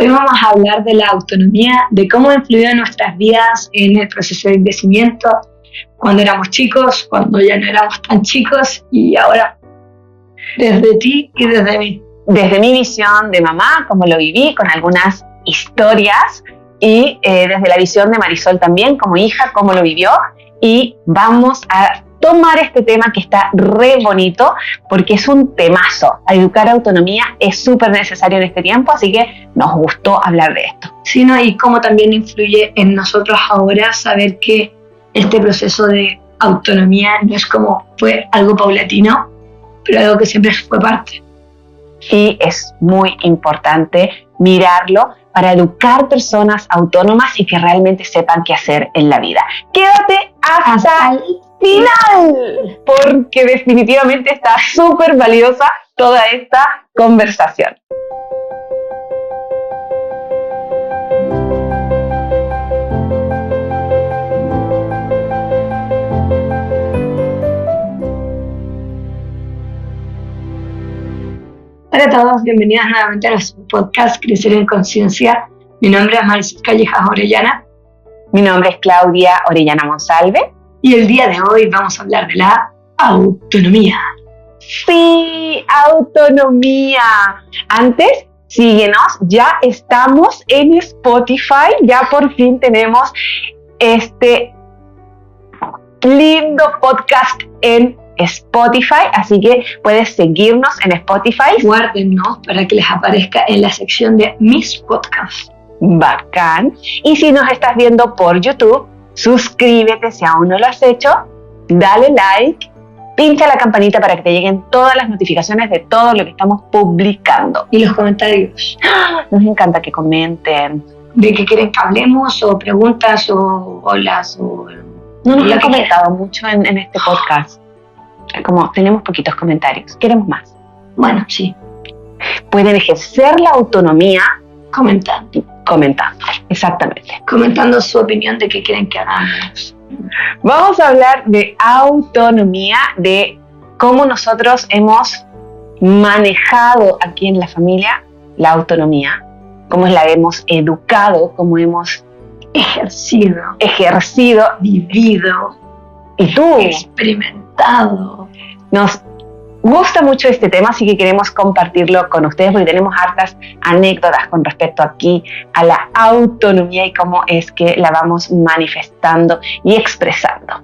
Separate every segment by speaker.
Speaker 1: Hoy vamos a hablar de la autonomía, de cómo influyó en nuestras vidas en el proceso de crecimiento, cuando éramos chicos, cuando ya no éramos tan chicos y ahora, desde ti y desde mí.
Speaker 2: Desde mi visión de mamá, cómo lo viví, con algunas historias, y desde la visión de Marisol también, como hija, cómo lo vivió. Y vamos a tomar este tema que está re bonito, porque es un temazo. Educar autonomía es súper necesario en este tiempo, así que nos gustó hablar de esto.
Speaker 1: Sí, ¿no? Y cómo también influye en nosotros ahora saber que este proceso de autonomía no es como fue algo paulatino, pero algo que siempre fue parte.
Speaker 2: Y es muy importante mirarlo para educar personas autónomas y que realmente sepan qué hacer en la vida. Quédate hasta el final, porque definitivamente está súper valiosa toda esta conversación.
Speaker 1: Hola a todos, bienvenidas nuevamente a nuestro podcast Crecer en Conciencia. Mi nombre es Marisol Callejas Orellana.
Speaker 2: Mi nombre es Claudia Orellana Monsalve.
Speaker 1: Y el día de hoy vamos a hablar de la autonomía.
Speaker 2: Sí, autonomía. Antes, síguenos, ya estamos en Spotify, ya por fin tenemos este lindo podcast en Spotify, así que puedes seguirnos en Spotify.
Speaker 1: Guárdennos para que les aparezca en la sección de mis podcasts.
Speaker 2: Bacán. Y si nos estás viendo por YouTube, suscríbete si aún no lo has hecho, dale like, pincha la campanita para que te lleguen todas las notificaciones de todo lo que estamos publicando.
Speaker 1: Y los comentarios.
Speaker 2: Nos encanta que comenten.
Speaker 1: De qué quieren que hablemos, o preguntas, o olas, o...
Speaker 2: No nos han comentado mucho en este podcast. Como tenemos poquitos comentarios, queremos más.
Speaker 1: Bueno, sí.
Speaker 2: Pueden ejercer la autonomía
Speaker 1: comentando,
Speaker 2: exactamente.
Speaker 1: Comentando su opinión de qué quieren que hagamos.
Speaker 2: Vamos a hablar de autonomía, de cómo nosotros hemos manejado aquí en la familia la autonomía, cómo la hemos educado, cómo hemos ejercido,
Speaker 1: vivido
Speaker 2: y tú
Speaker 1: experimentado.
Speaker 2: Nos gusta mucho este tema, así que queremos compartirlo con ustedes porque tenemos hartas anécdotas con respecto aquí a la autonomía y cómo es que la vamos manifestando y expresando.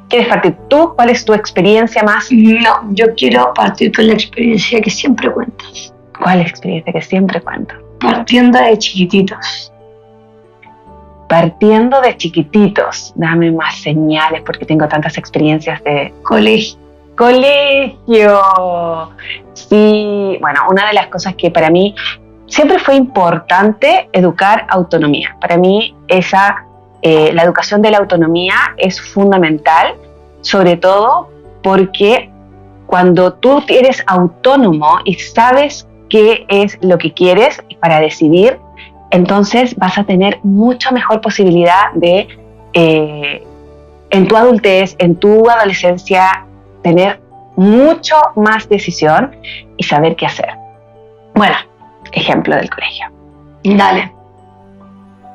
Speaker 2: ¿Quieres partir tú? ¿Cuál es tu experiencia más?
Speaker 1: No, yo quiero partir con la experiencia que siempre cuentas.
Speaker 2: ¿Cuál experiencia que siempre cuento?
Speaker 1: Partiendo de chiquititos.
Speaker 2: Partiendo de chiquititos, dame más señales porque tengo tantas experiencias de
Speaker 1: colegio.
Speaker 2: Sí, bueno, una de las cosas que para mí siempre fue importante educar autonomía. Para mí la educación de la autonomía es fundamental, sobre todo porque cuando tú eres autónomo y sabes qué es lo que quieres para decidir, entonces vas a tener mucha mejor posibilidad de, en tu adultez, en tu adolescencia, tener mucho más decisión y saber qué hacer. Bueno, ejemplo del colegio.
Speaker 1: Dale.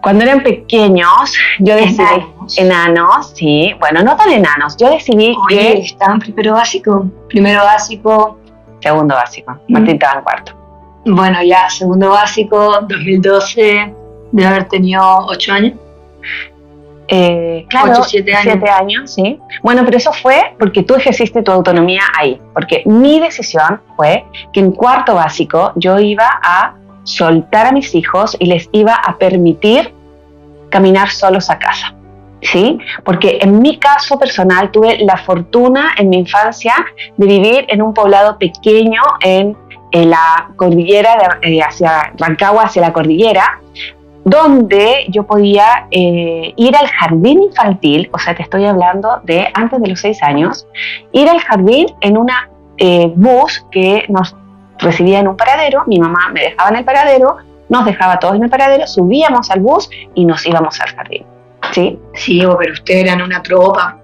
Speaker 2: Cuando eran pequeños, yo decidí... Enanos, sí. Bueno, no tan enanos. Yo decidí que...
Speaker 1: estaban primero básico.
Speaker 2: Segundo básico. Martín estaba en cuarto.
Speaker 1: Bueno, ya, segundo básico, 2012, de haber tenido 8 años.
Speaker 2: Claro,
Speaker 1: 8, 7 años.
Speaker 2: 7 años, sí. Bueno, pero eso fue porque tú ejerciste tu autonomía ahí. Porque mi decisión fue que en cuarto básico yo iba a soltar a mis hijos y les iba a permitir caminar solos a casa. ¿Sí? Porque en mi caso personal tuve la fortuna en mi infancia de vivir en un poblado pequeño en la cordillera, hacia Rancagua, hacia la cordillera, donde yo podía ir al jardín infantil, o sea, te estoy hablando de antes de los 6 años, ir al jardín en una bus que nos recibía en un paradero. Mi mamá me dejaba en el paradero, nos dejaba todos en el paradero, subíamos al bus y nos íbamos al jardín. ¿Sí?
Speaker 1: Sí, pero ustedes eran una tropa.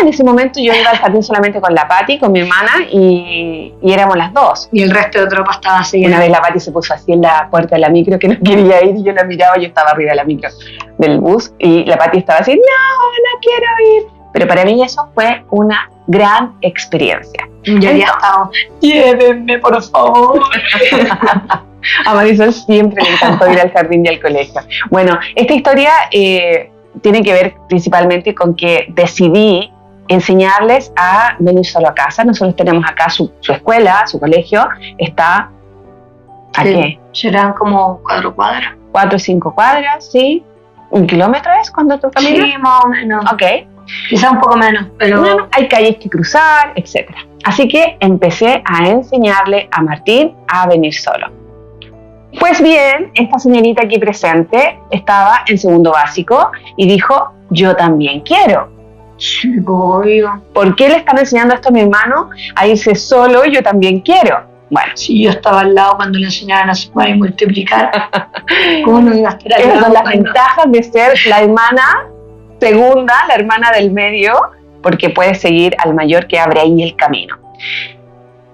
Speaker 2: En ese momento yo iba al jardín solamente con la Pati, con mi hermana, y éramos las dos.
Speaker 1: Y el resto de tropa estaba así.
Speaker 2: Una vez la Pati se puso así en la puerta de la micro, que no quería ir, y yo la miraba, yo estaba arriba de la micro del bus, y la Pati estaba así, no quiero ir. Pero para mí eso fue una gran experiencia.
Speaker 1: Yo había estado, llévenme por favor.
Speaker 2: A Marisol siempre le encantó ir al jardín y al colegio. Bueno, esta historia tiene que ver principalmente con que decidí enseñarles a venir solo a casa. Nosotros tenemos acá su escuela, su colegio, está ¿a qué?
Speaker 1: Serán como 4 cuadras.
Speaker 2: 4 o 5 cuadras, ¿sí? ¿1 kilómetro es cuando tú caminas?
Speaker 1: Sí, más o menos.
Speaker 2: Ok.
Speaker 1: Quizá un poco menos, pero...
Speaker 2: Bueno, hay calles que cruzar, etc. Así que empecé a enseñarle a Martín a venir solo. Pues bien, esta señorita aquí presente estaba en segundo básico y dijo, yo también quiero.
Speaker 1: Sí, obvio.
Speaker 2: ¿Por qué le están enseñando esto a mi hermano a irse solo y yo también quiero? Bueno.
Speaker 1: Si yo estaba al lado cuando le enseñaban a sumar y multiplicar, ¿cómo no iba a estar al lado?
Speaker 2: Esas son las ventajas de ser la hermana segunda, la hermana del medio, porque puedes seguir al mayor que abre ahí el camino.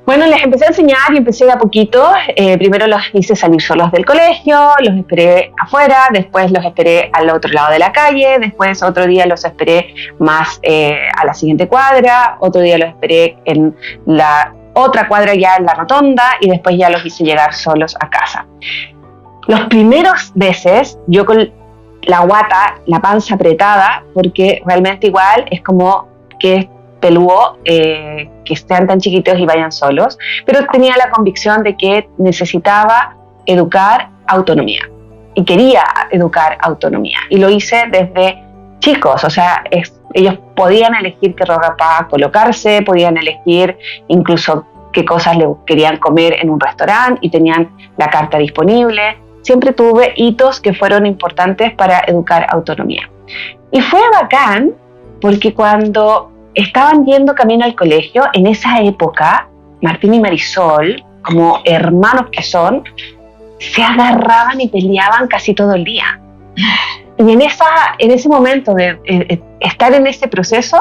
Speaker 2: Bueno, les empecé a enseñar y empecé de a poquito. Primero los hice salir solos del colegio, los esperé afuera, después los esperé al otro lado de la calle, después otro día los esperé más a la siguiente cuadra, otro día los esperé en la otra cuadra ya en la rotonda y después ya los hice llegar solos a casa. Los primeros veces yo con la guata, la panza apretada, porque realmente igual es como que es peludo que sean tan chiquitos y vayan solos, pero tenía la convicción de que necesitaba educar autonomía y quería educar autonomía y lo hice desde chicos, o sea, ellos podían elegir qué ropa colocarse, podían elegir incluso qué cosas le querían comer en un restaurante y tenían la carta disponible. Siempre tuve hitos que fueron importantes para educar autonomía. Y fue bacán porque cuando estaban yendo camino al colegio, en esa época, Martín y Marisol, como hermanos que son, se agarraban y peleaban casi todo el día. Y en ese momento de estar en ese proceso,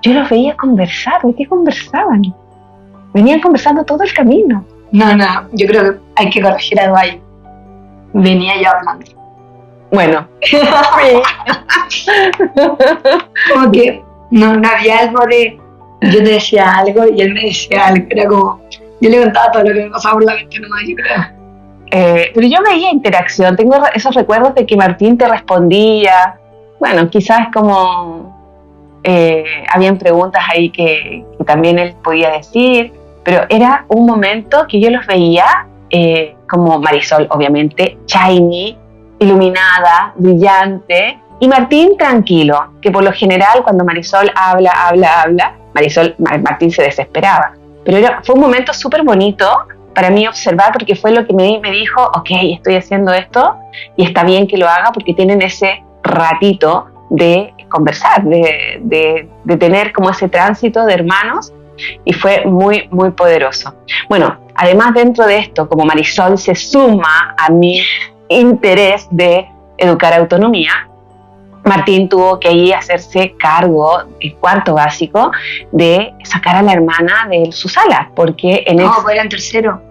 Speaker 2: yo los veía conversar. ¿De qué conversaban? Venían conversando todo el camino.
Speaker 1: No, yo creo que hay que corregir algo ahí. Venía ya hablando.
Speaker 2: Bueno.
Speaker 1: Como que no había algo de... Yo te decía algo y él me decía algo. Era como... Yo le contaba todo lo que me pasaba por la mente nomás, yo creo.
Speaker 2: Pero yo veía interacción. Tengo esos recuerdos de que Martín te respondía. Bueno, quizás como... habían preguntas ahí que también él podía decir. Pero era un momento que yo los veía... como Marisol, obviamente, shiny, iluminada, brillante, y Martín tranquilo, que por lo general cuando Marisol habla, Martín se desesperaba. Pero fue un momento súper bonito para mí observar, porque fue lo que me dijo, ok, estoy haciendo esto, y está bien que lo haga, porque tienen ese ratito de conversar, de tener como ese tránsito de hermanos, y fue muy, muy poderoso. Bueno, además dentro de esto, como Marisol se suma a mi interés de educar autonomía, Martín tuvo que ir a hacerse cargo, en cuarto básico, de sacar a la hermana de su sala, porque
Speaker 1: pues era en tercero.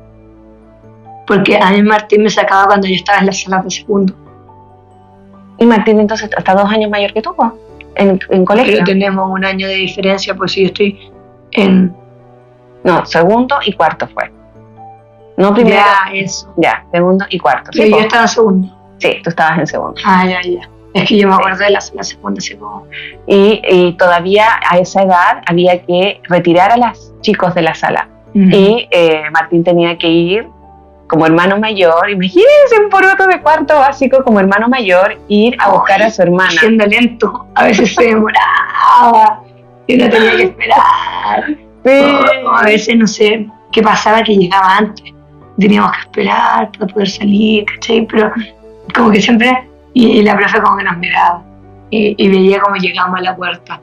Speaker 1: Porque a mí Martín me sacaba cuando yo estaba en la sala de segundo.
Speaker 2: Y Martín entonces está 2 años mayor que tú, en colegio.
Speaker 1: Pero tenemos 1 año de diferencia, pues si yo estoy
Speaker 2: No, segundo y cuarto fue. No primero.
Speaker 1: Ya, eso.
Speaker 2: Ya, segundo y cuarto.
Speaker 1: Sí, yo estaba en segundo.
Speaker 2: Sí, tú estabas en segundo.
Speaker 1: Ya. Es que yo me acuerdo de la segunda, así como...
Speaker 2: Y todavía a esa edad había que retirar a los chicos de la sala. Uh-huh. Y Martín tenía que ir como hermano mayor. Imagínense un poroto de cuarto básico como hermano mayor, ir a buscar a su hermana.
Speaker 1: Siendo lento, a veces se demoraba. Y uno tenía que esperar. Sí. O a veces no sé qué pasaba, que llegaba antes. Teníamos que esperar para poder salir, ¿cachai? Pero como que siempre... Y la profe como que nos miraba. Y veía cómo llegábamos a la puerta.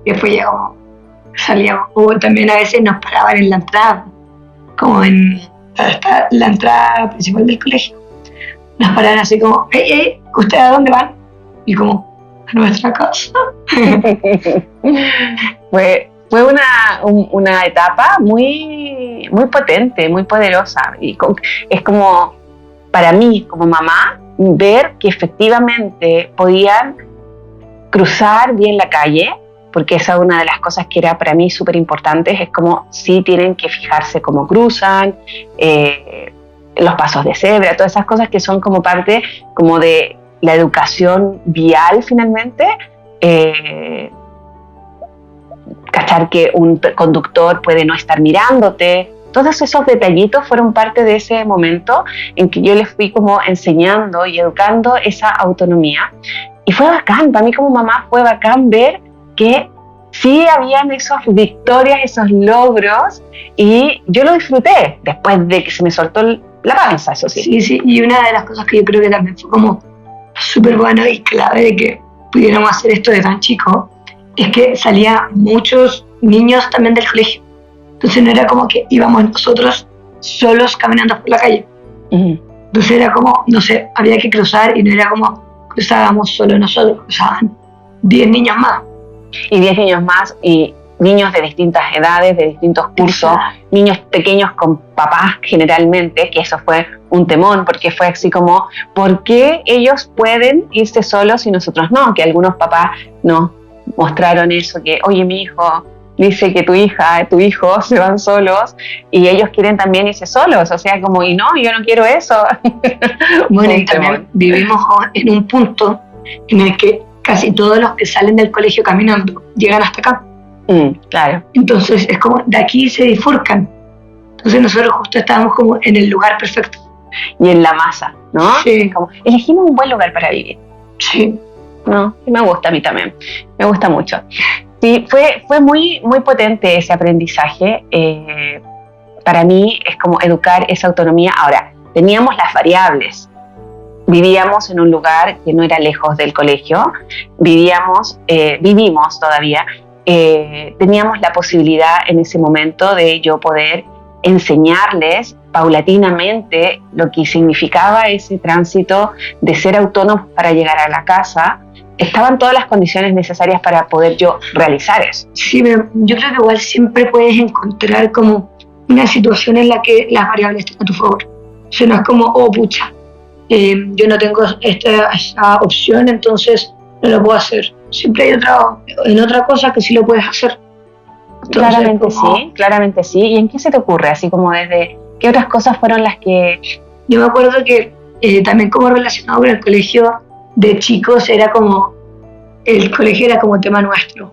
Speaker 1: Y después ya como salíamos. O también a veces nos paraban en la entrada. Como en la entrada principal del colegio. Nos paraban así como, hey, ¿ustedes a dónde van? Y como, a nuestra casa.
Speaker 2: Fue una etapa muy, muy potente, muy poderosa. Y es como, para mí, como mamá, ver que efectivamente podían cruzar bien la calle, porque esa es una de las cosas que era para mí súper importantes, es como sí tienen que fijarse cómo cruzan, los pasos de cebra, todas esas cosas que son como parte como de la educación vial finalmente, cachar que un conductor puede no estar mirándote. Todos esos detallitos fueron parte de ese momento en que yo les fui como enseñando y educando esa autonomía. Y fue bacán, para mí como mamá fue bacán ver que sí habían esas victorias, esos logros, y yo lo disfruté después de que se me soltó la panza, eso sí.
Speaker 1: Sí, sí, y una de las cosas que yo creo que también fue como súper bueno y clave de que pudiéramos hacer esto de tan chico, es que salían muchos niños también del colegio. Entonces no era como que íbamos nosotros solos caminando por la calle. Entonces era como, no sé, había que cruzar y no era como cruzábamos solo nosotros, cruzaban 10 niños más.
Speaker 2: Y 10 niños más, y niños de distintas edades, de distintos cursos, niños pequeños con papás generalmente, que eso fue un temón, porque fue así como, ¿por qué ellos pueden irse solos y nosotros no? Que algunos papás nos mostraron eso, que oye, mi hijo dice que tu hija, tu hijo se van solos y ellos quieren también irse solos, o sea, como, y no, yo no quiero eso.
Speaker 1: Bueno, y también vivimos en un punto en el que casi todos los que salen del colegio caminando llegan hasta acá.
Speaker 2: Claro.
Speaker 1: Entonces es como, de aquí se bifurcan. Entonces nosotros justo estábamos como en el lugar perfecto.
Speaker 2: Y en la masa, ¿no?
Speaker 1: Sí.
Speaker 2: Como, elegimos un buen lugar para vivir.
Speaker 1: Sí.
Speaker 2: No, y me gusta a mí también, me gusta mucho. Sí, fue muy, muy potente ese aprendizaje. Para mí es como educar esa autonomía. Ahora, teníamos las variables. Vivíamos en un lugar que no era lejos del colegio, vivimos todavía, teníamos la posibilidad en ese momento de yo poder enseñarles paulatinamente lo que significaba ese tránsito de ser autónomos para llegar a la casa. Estaban todas las condiciones necesarias para poder yo realizar eso.
Speaker 1: Sí, pero yo creo que igual siempre puedes encontrar como una situación en la que las variables están a tu favor. O sea, no es como, oh, pucha, yo no tengo esta opción, entonces no lo puedo hacer. Siempre hay otra cosa que sí lo puedes hacer. Entonces,
Speaker 2: claramente sí. ¿Y en qué se te ocurre? Así como desde, ¿qué otras cosas fueron las que...?
Speaker 1: Yo me acuerdo que también como relacionado con el colegio de chicos era como, el colegio era como tema nuestro.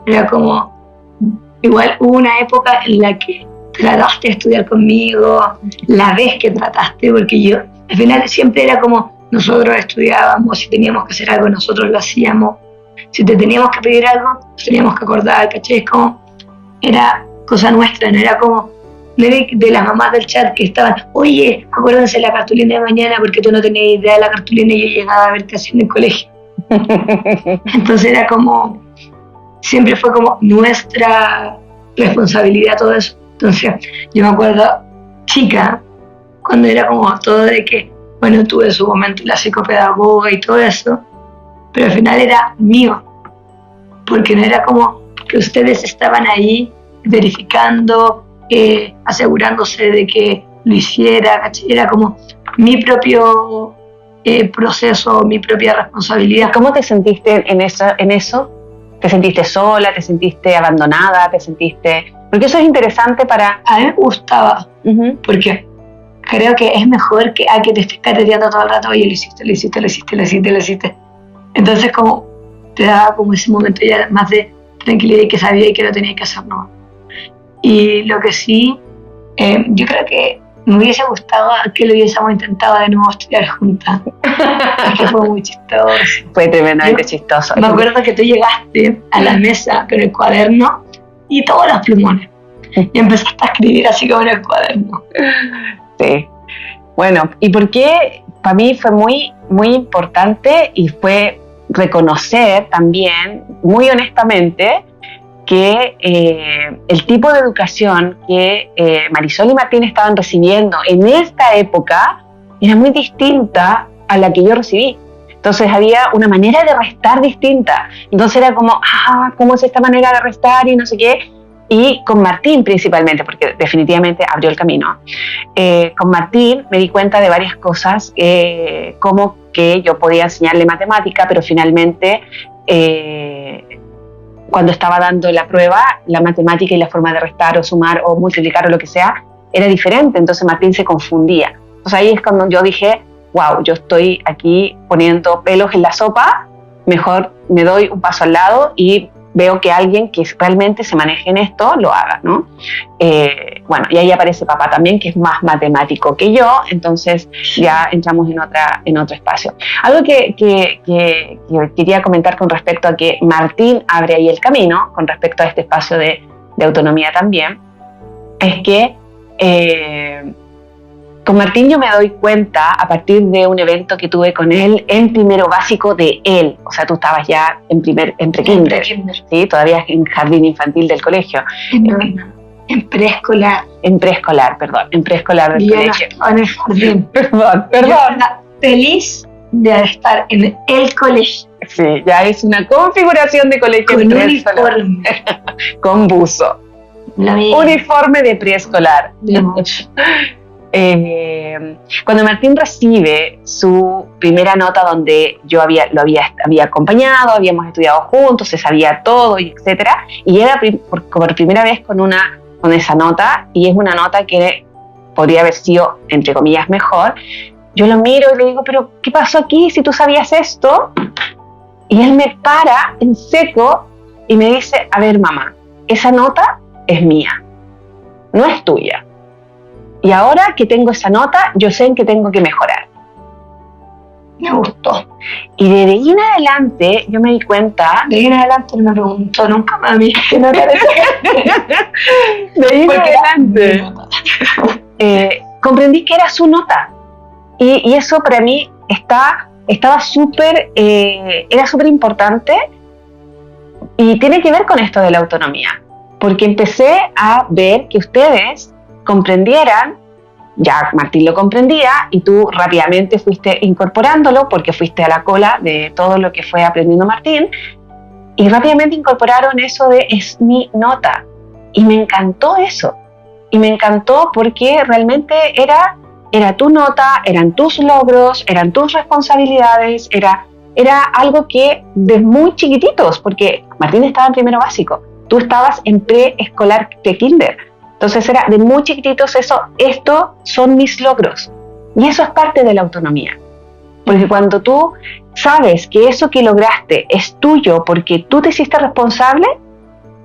Speaker 1: Era como, igual hubo una época en la que trataste de estudiar conmigo, la vez que trataste, porque yo, al final siempre era como, nosotros estudiábamos, si teníamos que hacer algo, nosotros lo hacíamos, si te teníamos que pedir algo, nos teníamos que acordar, ¿cachai? Es como, era cosa nuestra, no era como, no era de las mamás del chat que estaban, oye, acuérdense de la cartulina de mañana, porque tú no tenías idea de la cartulina y yo llegaba a ver qué hacía en el colegio. Entonces era como, siempre fue como nuestra responsabilidad todo eso. Entonces yo me acuerdo, chica, cuando era como todo de que, bueno, tuve su momento la psicopedagoga y todo eso, pero al final era mío, porque no era como que ustedes estaban ahí verificando, asegurándose de que lo hiciera, ¿cachai? Era como mi propio proceso, mi propia responsabilidad.
Speaker 2: ¿Cómo te sentiste en eso? ¿Te sentiste sola? ¿Te sentiste abandonada? ¿Te sentiste...? Porque eso es interesante para...
Speaker 1: A mí me gustaba, porque creo que es mejor que te estés careteando todo el rato, oye, lo hiciste. Entonces como te daba como ese momento ya más de tranquilidad y que sabía y que lo tenía que hacer, ¿no? Y lo que sí, yo creo que me hubiese gustado que lo hubiésemos intentado de nuevo estudiar juntas. Que fue muy chistoso.
Speaker 2: Fue tremendamente chistoso.
Speaker 1: Me acuerdo que tú llegaste a la mesa con el cuaderno y todos los plumones. Y empezaste a escribir así como en el cuaderno.
Speaker 2: Sí. Bueno, ¿y por qué? Para mí fue muy, muy importante y fue reconocer también, muy honestamente, que el tipo de educación que Marisol y Martín estaban recibiendo en esta época era muy distinta a la que yo recibí. Entonces había una manera de restar distinta. Entonces era como, ¿cómo es esta manera de restar? Y no sé qué. Y con Martín principalmente, porque definitivamente abrió el camino. Con Martín me di cuenta de varias cosas, como que yo podía enseñarle matemática, pero finalmente cuando estaba dando la prueba, la matemática y la forma de restar o sumar o multiplicar o lo que sea, era diferente. Entonces Martín se confundía. Entonces ahí es cuando yo dije, wow, yo estoy aquí poniendo pelos en la sopa, mejor me doy un paso al lado y veo que alguien que realmente se maneje en esto lo haga, ¿no? Bueno, y ahí aparece papá también, que es más matemático que yo, entonces ya entramos en otro espacio. Algo que quería comentar con respecto a que Martín abre ahí el camino, con respecto a este espacio de autonomía también, es que con Martín yo me doy cuenta a partir de un evento que tuve con él en primero básico de él. O sea, tú estabas ya en pre-kinder, ¿sí? Todavía en jardín infantil del colegio.
Speaker 1: En preescolar.
Speaker 2: En preescolar del colegio.
Speaker 1: En el jardín.
Speaker 2: Perdón.
Speaker 1: Yo estaba feliz de estar en el colegio.
Speaker 2: Sí, ya es una configuración de colegio
Speaker 1: con uniforme.
Speaker 2: Con buzo. Uniforme de preescolar. Cuando Martín recibe su primera nota, donde yo lo había acompañado, habíamos estudiado juntos, se sabía todo, etcétera, y era por primera vez con esa nota, y es una nota que podría haber sido, entre comillas, mejor. Yo lo miro y le digo, pero ¿qué pasó aquí si tú sabías esto? Y él me para en seco y me dice, a ver, mamá, esa nota es mía, no es tuya. Y ahora que tengo esa nota, yo sé en qué tengo que mejorar.
Speaker 1: Me gustó.
Speaker 2: Y desde ahí en adelante, yo me di cuenta...
Speaker 1: De ahí en adelante no me preguntó nunca más a mí.
Speaker 2: De ahí en adelante comprendí que era su nota. Y eso para mí estaba súper... era súper importante. Y tiene que ver con esto de la autonomía. Porque empecé a ver que ustedes comprendieran, ya Martín lo comprendía y tú rápidamente fuiste incorporándolo porque fuiste a la cola de todo lo que fue aprendiendo Martín y rápidamente incorporaron eso de es mi nota y me encantó eso y me encantó porque realmente era tu nota, eran tus logros, eran tus responsabilidades, era algo que de muy chiquititos, porque Martín estaba en primero básico, tú estabas en preescolar de kinder. Entonces era de muy chiquititos esto son mis logros. Y eso es parte de la autonomía. Porque cuando tú sabes que eso que lograste es tuyo porque tú te hiciste responsable,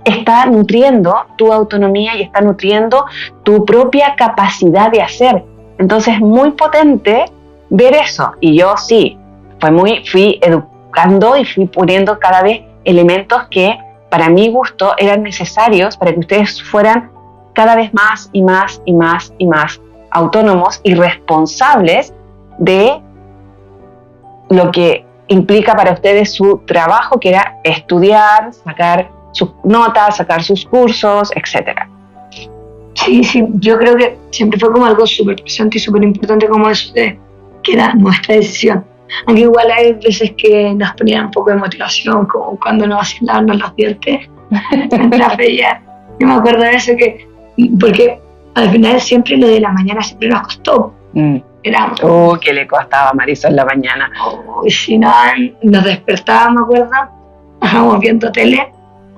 Speaker 2: está nutriendo tu autonomía y está nutriendo tu propia capacidad de hacer. Entonces es muy potente ver eso. Y yo sí, fui educando y fui poniendo cada vez elementos que para mi gusto eran necesarios para que ustedes fueran cada vez más y más y más y más autónomos y responsables de lo que implica para ustedes su trabajo, que era estudiar, sacar sus notas, sacar sus cursos, etc.
Speaker 1: Sí, yo creo que siempre fue como algo súper presente y súper importante como eso de que era nuestra decisión. Aunque igual hay veces que nos ponían un poco de motivación, como cuando nos hacían lavarnos los dientes mientras veía. Yo me acuerdo de eso porque al final siempre lo de la mañana siempre nos costó.
Speaker 2: Que le costaba a Marisol en la mañana.
Speaker 1: Y si no, nos despertábamos, me acuerdo, estábamos viendo tele,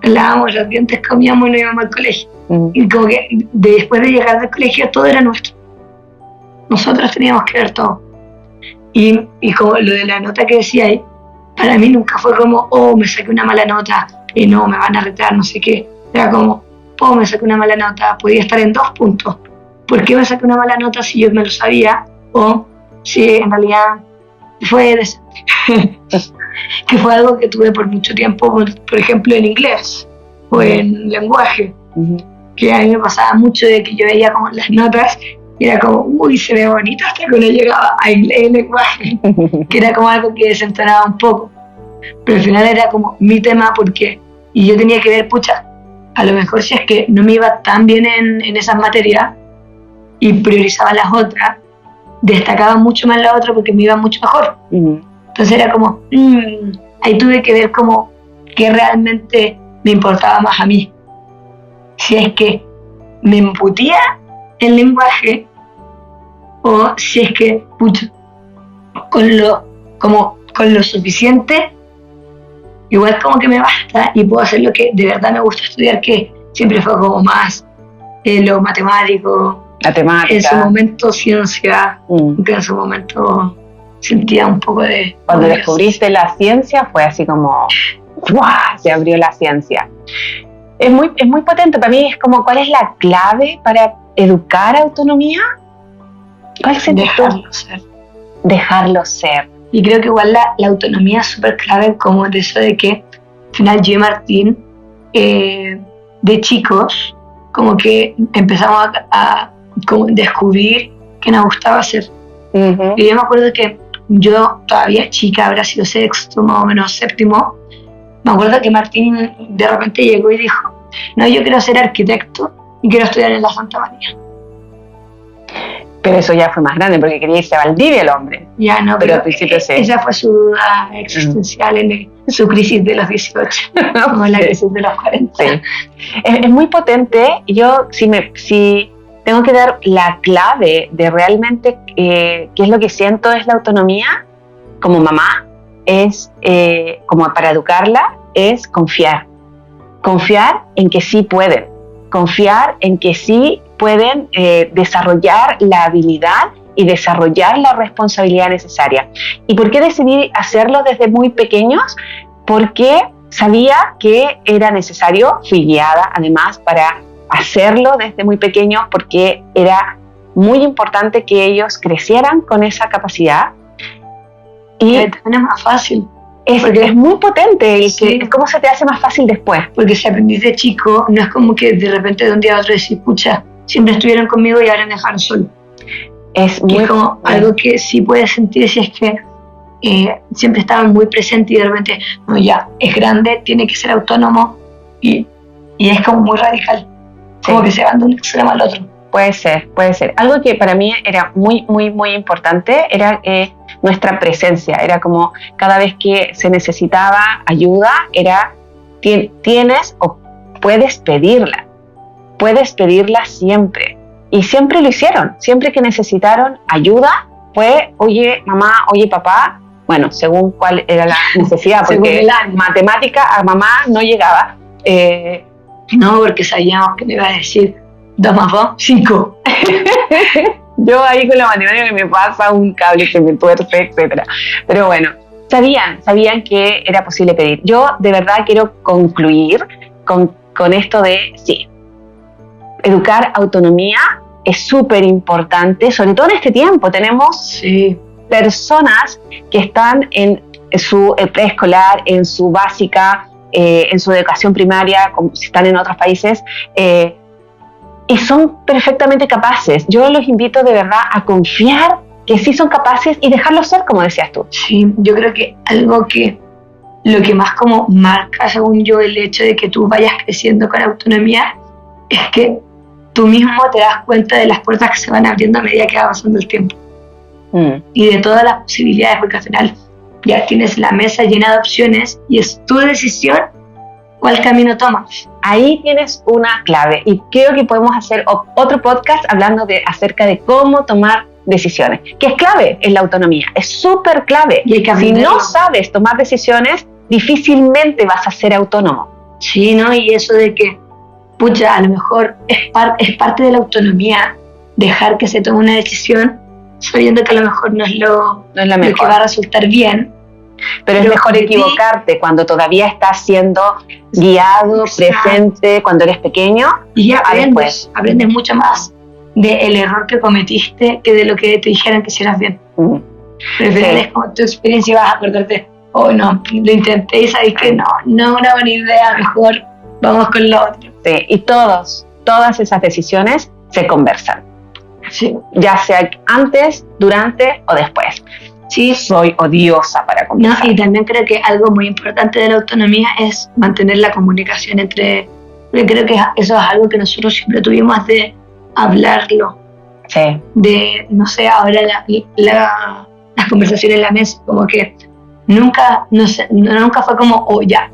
Speaker 1: lavábamos los dientes, comíamos y nos íbamos al colegio. Y como que después de llegar del colegio todo era nuestro. Nosotros teníamos que ver todo. Y como lo de la nota que decía ahí, para mí nunca fue como, me saqué una mala nota, no, me van a retar, no sé qué. Era como, me saqué una mala nota, podía estar en 2 puntos. ¿Por qué me saqué una mala nota si yo me lo sabía? O si en realidad fue decente. Que fue algo que tuve por mucho tiempo, por ejemplo, en inglés o en lenguaje. Que a mí me pasaba mucho de que yo veía como las notas y era como, se ve bonito hasta que uno llegaba a inglés y lenguaje. Que era como algo que desentonaba un poco. Pero al final era como mi tema y yo tenía que ver, a lo mejor si es que no me iba tan bien en esas materias y priorizaba las otras, destacaba mucho más la otra porque me iba mucho mejor. Entonces era como, ahí tuve que ver como que realmente me importaba más a mí. Si es que me embutía el lenguaje o si es que, pucha, con lo suficiente, igual como que me basta y puedo hacer lo que de verdad me gusta estudiar, que siempre fue como más lo matemático,
Speaker 2: La temática.
Speaker 1: en su momento ciencia, que en su momento sentía un poco de...
Speaker 2: Cuando descubriste la ciencia fue así como, ¡guau! Se abrió la ciencia. Es muy potente. Para mí es como, ¿cuál es la clave para educar autonomía? ¿Cuál es
Speaker 1: dejarlo ser?
Speaker 2: Dejarlo ser.
Speaker 1: Y creo que igual la autonomía es súper clave, como de eso de que al final yo y Martín, de chicos, como que empezamos a como descubrir que nos gustaba hacer.
Speaker 2: Uh-huh.
Speaker 1: Y yo me acuerdo que yo todavía chica, habrá sido sexto, más o menos séptimo, me acuerdo que Martín de repente llegó y dijo, no, yo quiero ser arquitecto y quiero estudiar en la Santa María.
Speaker 2: Pero eso ya fue más grande porque quería irse a Valdivia el hombre.
Speaker 1: Ya no,
Speaker 2: pero al principio sí.
Speaker 1: Esa fue su duda existencial en su crisis de los 18, como la crisis de los 40.
Speaker 2: Sí. Es muy potente. Yo, si tengo que dar la clave de realmente qué es lo que siento es la autonomía como mamá, es como para educarla, es confiar. Confiar en que sí pueden. Confiar en que sí pueden desarrollar la habilidad y desarrollar la responsabilidad necesaria. ¿Y por qué decidí hacerlo desde muy pequeños? Porque sabía que era necesario, fui guiada además para hacerlo desde muy pequeños, porque era muy importante que ellos crecieran con esa capacidad. Y
Speaker 1: también es más fácil.
Speaker 2: Es muy potente,
Speaker 1: sí.
Speaker 2: ¿Cómo se te hace más fácil después?
Speaker 1: Porque si aprendís de chico, no es como que de repente de un día a otro decís, pucha, siempre estuvieron conmigo y ahora me dejaron solo. Es como algo que sí puedes sentir si es que siempre estaban muy presentes y de repente, no, ya, es grande, tiene que ser autónomo y es como muy radical. Sí. Como que se van de un extremo al otro.
Speaker 2: Puede ser. Algo que para mí era muy, muy, muy importante era nuestra presencia. Era como cada vez que se necesitaba ayuda, era tienes o puedes pedirla. Puedes pedirla siempre. Y siempre lo hicieron. Siempre que necesitaron ayuda, fue, oye, mamá, oye, papá. Bueno, según cuál era la necesidad, porque matemática a mamá no llegaba.
Speaker 1: No, porque sabíamos que me iba a decir 2 más 2, 5.
Speaker 2: Yo ahí con la matemática me pasa un cable que me tuerce, etc. Pero bueno, sabían que era posible pedir. Yo de verdad quiero concluir con esto de, sí, educar autonomía es súper importante, sobre todo en este tiempo. Tenemos personas que están en su preescolar, en su básica, en su educación primaria, como si están en otros países, y son perfectamente capaces. Yo los invito de verdad a confiar que sí son capaces y dejarlos ser, como decías tú.
Speaker 1: Sí, yo creo que lo que más como marca, según yo, el hecho de que tú vayas creciendo con autonomía es que tú mismo te das cuenta de las puertas que se van abriendo a medida que va pasando el tiempo. Y de todas las posibilidades, porque al final ya tienes la mesa llena de opciones y es tu decisión cuál camino tomas.
Speaker 2: Ahí tienes una clave y creo que podemos hacer otro podcast hablando acerca de cómo tomar decisiones, que es clave en la autonomía, es súper clave.
Speaker 1: Y
Speaker 2: si no sabes tomar decisiones, difícilmente vas a ser autónomo.
Speaker 1: Sí, ¿no? Y eso de que, pucha, a lo mejor es parte de la autonomía dejar que se tome una decisión sabiendo que a lo mejor no es lo que va a resultar bien.
Speaker 2: Pero es mejor equivocarte cuando todavía estás siendo guiado, presente, cuando eres pequeño.
Speaker 1: Y ya aprendes mucho más del error que cometiste que de lo que te dijeron que hicieras bien. Prefieres como tu experiencia y vas a acordarte, oh no, lo intenté y sabes que no es una buena idea, mejor vamos con lo otro.
Speaker 2: Sí, y todas esas decisiones se conversan.
Speaker 1: Sí.
Speaker 2: Ya sea antes, durante o después. Sí, soy odiosa para conversar.
Speaker 1: No, y también creo que algo muy importante de la autonomía es mantener la comunicación porque creo que eso es algo que nosotros siempre tuvimos de hablarlo.
Speaker 2: Sí.
Speaker 1: De, no sé, ahora las conversaciones en la mesa, como que nunca, no sé, nunca fue como, oh ya,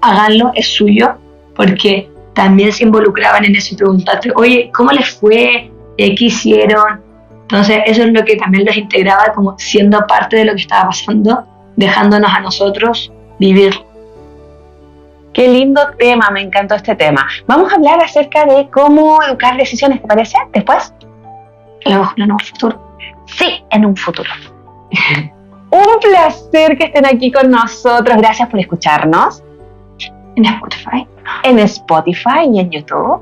Speaker 1: háganlo, es suyo, porque también se involucraban en eso y preguntarte, oye, ¿cómo les fue? ¿Qué hicieron? Entonces eso es lo que también los integraba como siendo parte de lo que estaba pasando, dejándonos a nosotros vivir.
Speaker 2: Qué lindo tema, me encantó este tema. Vamos a hablar acerca de cómo educar decisiones, ¿te parece? Después.
Speaker 1: A lo mejor en un futuro.
Speaker 2: Sí, en un futuro. Un placer que estén aquí con nosotros. Gracias por escucharnos.
Speaker 1: En Spotify.
Speaker 2: En Spotify y en YouTube.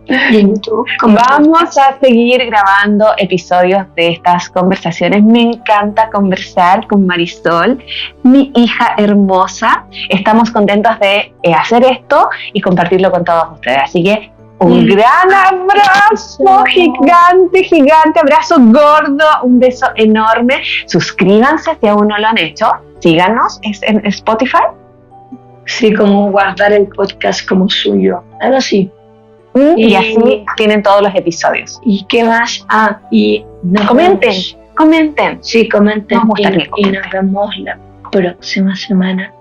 Speaker 1: Y en YouTube.
Speaker 2: Vamos a seguir grabando episodios de estas conversaciones. Me encanta conversar con Marisol, mi hija hermosa. Estamos contentos de hacer esto y compartirlo con todos ustedes. Así que un gran abrazo, gigante abrazo gordo, un beso enorme. Suscríbanse si aún no lo han hecho. Síganos en Spotify.
Speaker 1: Sí, como guardar el podcast como suyo. Algo así.
Speaker 2: Y así tienen todos los episodios.
Speaker 1: ¿Y qué más? Y
Speaker 2: comenten.
Speaker 1: Sí, comenten.
Speaker 2: Y
Speaker 1: nos vemos la próxima semana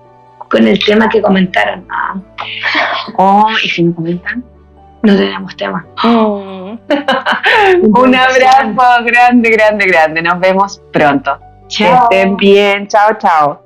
Speaker 1: con el tema que comentaron.
Speaker 2: ¿Y si no comentan?
Speaker 1: No tenemos tema.
Speaker 2: Un abrazo grande. Nos vemos pronto.
Speaker 1: Chao.
Speaker 2: Que estén bien. Chao.